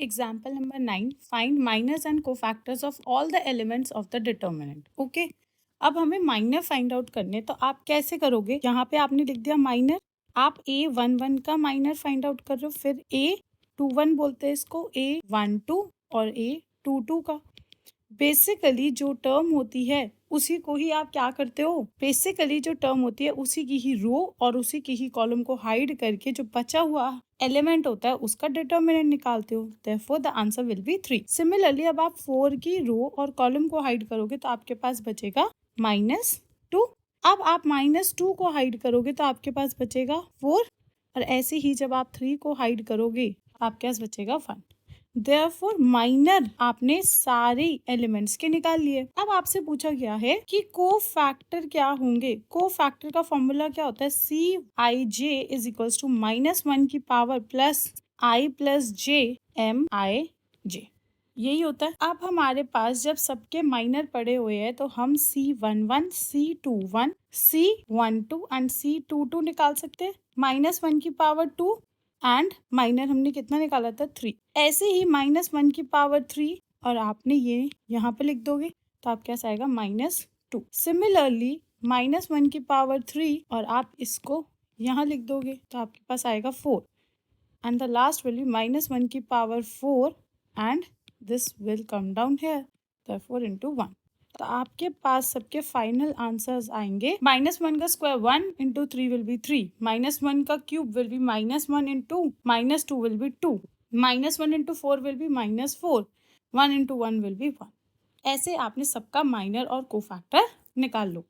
Example number 9, find minors and cofactors of all the elements of the determinant. Okay, अब हमें minor find out करने, तो आप कैसे करोगे? यहाँ पे आपने लिख दिया माइनर, आप A11 का माइनर फाइंड आउट कर रहे हो, फिर A21 बोलते हैं इसको, A12 और A22 का। बेसिकली जो टर्म होती है उसी को ही आप क्या करते हो, बेसिकली जो टर्म होती है उसी की ही रो और उसी की ही कॉलम को हाइड करके जो बचा हुआ एलिमेंट होता है उसका डिटर्मिनेंट निकालते हो। Therefore the answer will be 3। Similarly अब आप 4 की रो और कॉलम को हाइड करोगे तो आपके पास बचेगा -2। अब आप -2 को हाइड करोगे तो आपके पास बचेगा 4, और ऐसे ही जब आप 3 को हाइड करोगे आपके पास बचेगा 1। Therefore, माइनर आपने सारे एलिमेंट्स के निकाल लिए। अब आपसे पूछा गया है कि कोफैक्टर क्या होंगे। कोफैक्टर का फॉर्मूला क्या होता है? Cij इज इक्वल्स टू -1 की power plus i plus j Mij, यही होता है। अब हमारे पास जब सबके माइनर पड़े हुए हैं तो हम C11, C21, C12 and C22 निकाल सकते हैं। -1 की पावर 2 एंड माइनर हमने कितना निकाला था? 3। ऐसे ही -1 की पावर 3 और आपने ये यहाँ पे लिख दोगे तो आपके पास आएगा -2। सिमिलरली -1 की पावर 3 और आप इसको यहाँ लिख दोगे तो आपके पास आएगा 4, and the last will be -1 की power 4 and this will come down here, therefore into 1। तो आपके पास सबके फाइनल आंसर्स आएंगे। -1 का स्क्वायर 1 इंटू 3 विल बी 3, -1 का cube will be -1 into -2 will be 2, -1 into 4 will be -4, 1 into 1 will be 1। ऐसे आपने सबका माइनर और कोफैक्टर निकाल लो।